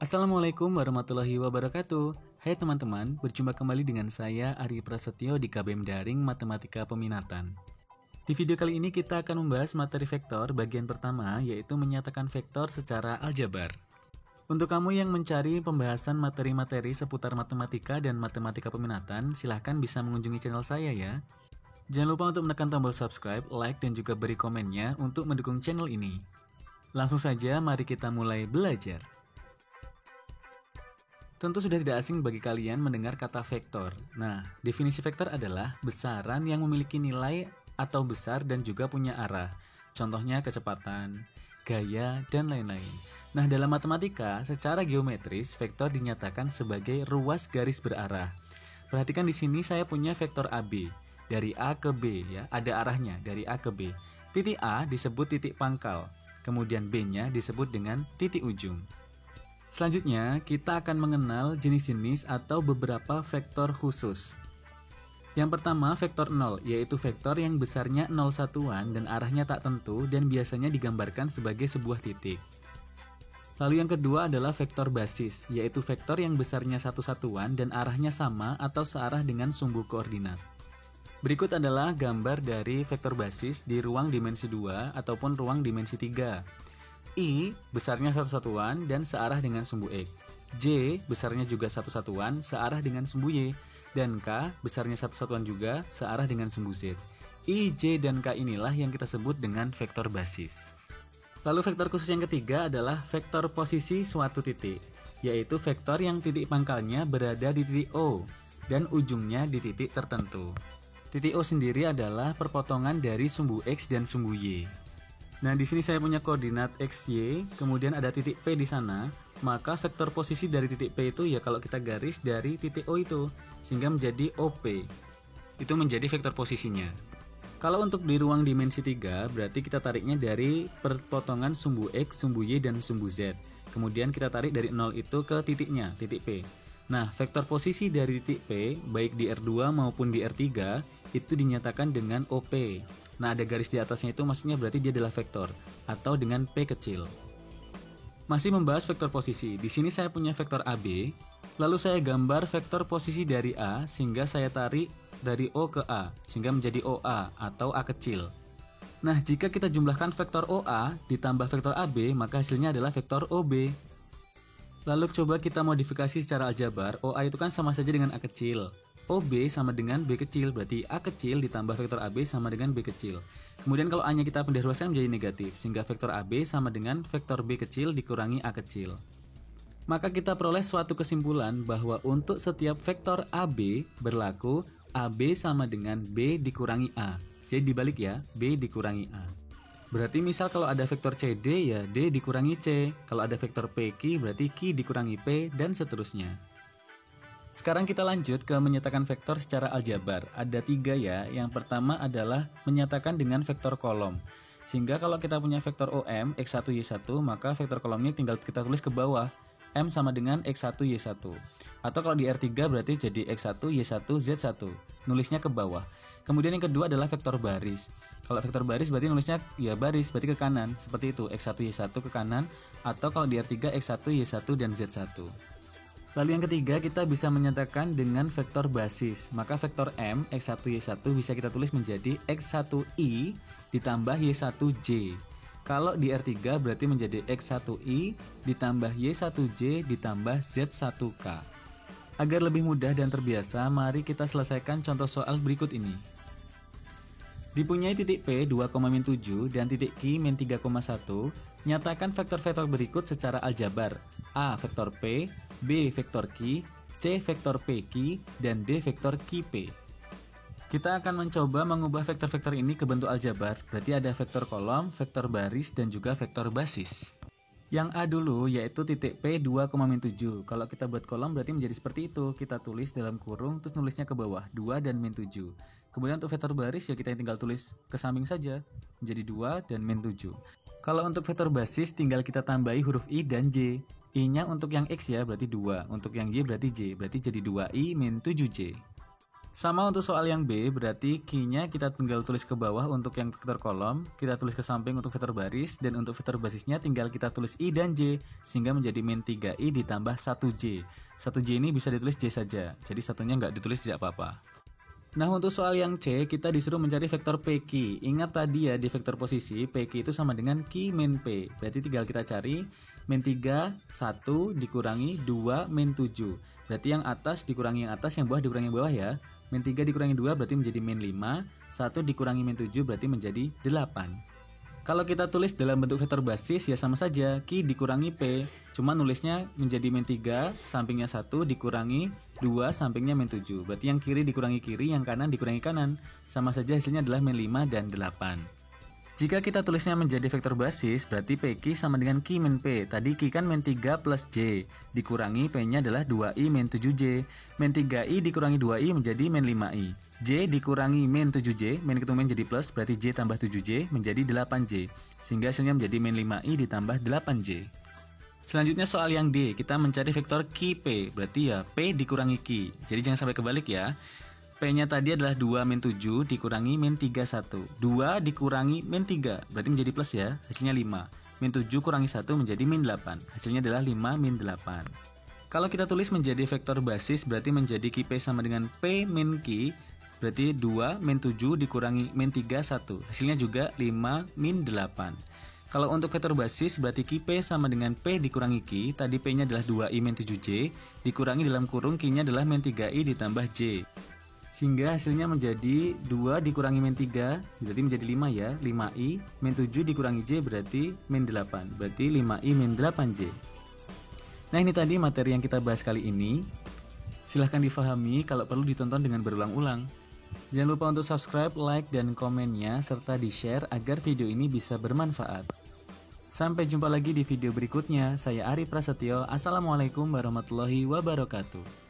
Assalamualaikum warahmatullahi wabarakatuh. Hai teman-teman, berjumpa kembali dengan saya Ari Prasetyo di KBM Daring Matematika Peminatan. Di video kali ini kita akan membahas materi vektor bagian pertama, yaitu menyatakan vektor secara aljabar. Untuk kamu yang mencari pembahasan materi-materi seputar matematika dan matematika peminatan, silahkan bisa mengunjungi channel saya ya. Jangan lupa untuk menekan tombol subscribe, like, dan juga beri komennya untuk mendukung channel ini. Langsung saja, mari kita mulai belajar. Tentu sudah tidak asing bagi kalian mendengar kata vektor. Nah, definisi vektor adalah besaran yang memiliki nilai atau besar dan juga punya arah. Contohnya kecepatan, gaya, dan lain-lain. Nah, dalam matematika, secara geometris, vektor dinyatakan sebagai ruas garis berarah. Perhatikan di sini saya punya vektor AB. Dari A ke B, ya, ada arahnya dari A ke B. Titik A disebut titik pangkal, kemudian B-nya disebut dengan titik ujung. Selanjutnya, kita akan mengenal jenis-jenis atau beberapa vektor khusus. Yang pertama, vektor 0, yaitu vektor yang besarnya 0 satuan dan arahnya tak tentu dan biasanya digambarkan sebagai sebuah titik. Lalu yang kedua adalah vektor basis, yaitu vektor yang besarnya satu satuan dan arahnya sama atau searah dengan sumbu koordinat. Berikut adalah gambar dari vektor basis di ruang dimensi 2 ataupun ruang dimensi 3. I besarnya satu satuan dan searah dengan sumbu X. J besarnya juga satu satuan searah dengan sumbu Y. Dan K besarnya satu satuan juga searah dengan sumbu Z. I, J, dan K inilah yang kita sebut dengan vektor basis. Lalu vektor khusus yang ketiga adalah vektor posisi suatu titik, yaitu vektor yang titik pangkalnya berada di titik O dan ujungnya di titik tertentu. Titik O sendiri adalah perpotongan dari sumbu X dan sumbu Y. Nah, di sini saya punya koordinat X, Y, kemudian ada titik P di sana, maka vektor posisi dari titik P itu ya kalau kita garis dari titik O itu, sehingga menjadi OP. Itu menjadi vektor posisinya. Kalau untuk di ruang dimensi 3, berarti kita tariknya dari perpotongan sumbu X, sumbu Y, dan sumbu Z. Kemudian kita tarik dari 0 itu ke titiknya, titik P. Nah, vektor posisi dari titik P, baik di R2 maupun di R3, itu dinyatakan dengan OP. Nah, ada garis di atasnya itu maksudnya berarti dia adalah vektor atau dengan P kecil. Masih membahas vektor posisi. Di sini saya punya vektor AB, lalu saya gambar vektor posisi dari A sehingga saya tarik dari O ke A sehingga menjadi OA atau A kecil. Nah, jika kita jumlahkan vektor OA ditambah vektor AB, maka hasilnya adalah vektor OB. Lalu coba kita modifikasi secara aljabar. OA itu kan sama saja dengan A kecil. OB sama dengan B kecil, berarti A kecil ditambah vektor AB sama dengan B kecil. Kemudian kalau A-nya kita pindah ruaskan menjadi negatif, sehingga vektor AB sama dengan vektor B kecil dikurangi A kecil. Maka kita peroleh suatu kesimpulan bahwa untuk setiap vektor AB berlaku AB sama dengan B dikurangi A. Jadi dibalik ya, B dikurangi A. Berarti misal kalau ada vektor CD ya D dikurangi C, kalau ada vektor PQ berarti Q dikurangi P, dan seterusnya. Sekarang kita lanjut ke menyatakan vektor secara aljabar. Ada 3 ya. Yang pertama adalah menyatakan dengan vektor kolom. Sehingga kalau kita punya vektor OM, X1, Y1, maka vektor kolomnya tinggal kita tulis ke bawah. M sama dengan X1, Y1. Atau kalau di R3 berarti jadi X1, Y1, Z1. Nulisnya ke bawah. Kemudian yang kedua adalah vektor baris. Kalau vektor baris berarti nulisnya ya baris, berarti ke kanan. Seperti itu, X1, Y1 ke kanan. Atau kalau di R3, X1, Y1, dan Z1. Lalu yang ketiga, kita bisa menyatakan dengan vektor basis. Maka vektor M, X1, Y1 bisa kita tulis menjadi X1I ditambah Y1J. Kalau di R3 berarti menjadi X1I ditambah Y1J ditambah Z1K. Agar lebih mudah dan terbiasa, mari kita selesaikan contoh soal berikut ini. Dipunyai titik P 2,7 dan titik Q min 3,1, nyatakan vektor-vektor berikut secara aljabar. A vektor P, B vektor Q, C vektor PQ, dan D vektor QP. Kita akan mencoba mengubah vektor-vektor ini ke bentuk aljabar, berarti ada vektor kolom, vektor baris, dan juga vektor basis. Yang A dulu yaitu titik P 2,7. Kalau kita buat kolom berarti menjadi seperti itu. Kita tulis dalam kurung terus nulisnya ke bawah 2 dan min 7. Kemudian untuk vektor baris ya kita tinggal tulis ke samping saja menjadi 2 dan min 7. Kalau untuk vektor basis tinggal kita tambahi huruf I dan J. I-nya untuk yang X ya berarti 2, untuk yang Y berarti J, berarti jadi 2I min 7J. Sama untuk soal yang B, berarti Q-nya kita tinggal tulis ke bawah untuk yang vektor kolom, kita tulis ke samping untuk vektor baris, dan untuk vektor basisnya tinggal kita tulis I dan J, sehingga menjadi min 3I ditambah 1J. 1J ini bisa ditulis J saja, jadi satunya nggak ditulis tidak apa-apa. Nah, untuk soal yang C, kita disuruh mencari vektor PQ. Ingat tadi ya, di vektor posisi, PQ itu sama dengan Q min P. Berarti tinggal kita cari min 3, 1 dikurangi 2 min 7. Berarti yang atas dikurangi yang atas, yang bawah dikurangi yang bawah ya. Min 3 dikurangi 2 berarti menjadi min 5, 1 dikurangi min 7 berarti menjadi 8. Kalau kita tulis dalam bentuk vektor basis ya sama saja, Q dikurangi P, cuma nulisnya menjadi min 3, sampingnya 1 dikurangi 2, sampingnya min 7. Berarti yang kiri dikurangi kiri, yang kanan dikurangi kanan. Sama saja hasilnya adalah min 5 dan 8. Jika kita tulisnya menjadi vektor basis, berarti PQ sama dengan Q min P. Tadi Q kan min 3 plus J, dikurangi P-nya adalah 2I min 7J. Min 3I dikurangi 2I menjadi min 5I. J dikurangi min 7J, min ketemu min jadi plus, berarti J tambah 7J menjadi 8J. Sehingga hasilnya menjadi min 5I ditambah 8J. Selanjutnya soal yang D, kita mencari vektor QP, berarti ya P dikurangi Q. Jadi jangan sampai kebalik ya. P-nya tadi adalah 2 min 7 dikurangi min 31. 2 dikurangi min 3, berarti menjadi plus ya, hasilnya 5. Min 7 kurangi 1 menjadi min 8, hasilnya adalah 5 min 8. Kalau kita tulis menjadi vektor basis, berarti menjadi QP sama dengan P min Q, berarti 2 min 7 dikurangi min 3, 1. Hasilnya juga 5 min 8. Kalau untuk vektor basis, berarti QP sama dengan P dikurangi Q. Tadi P-nya adalah 2I min 7J, dikurangi dalam kurung Q-nya adalah min 3I ditambah J. Sehingga hasilnya menjadi 2 dikurangi min 3, berarti menjadi 5 ya, 5I. Min 7 dikurangi J berarti min 8, berarti 5I min 8J. Nah, ini tadi materi yang kita bahas kali ini. Silahkan difahami, kalau perlu ditonton dengan berulang-ulang. Jangan lupa untuk subscribe, like, dan komennya, serta di-share agar video ini bisa bermanfaat. Sampai jumpa lagi di video berikutnya. Saya Ari Prasetyo. Assalamualaikum warahmatullahi wabarakatuh.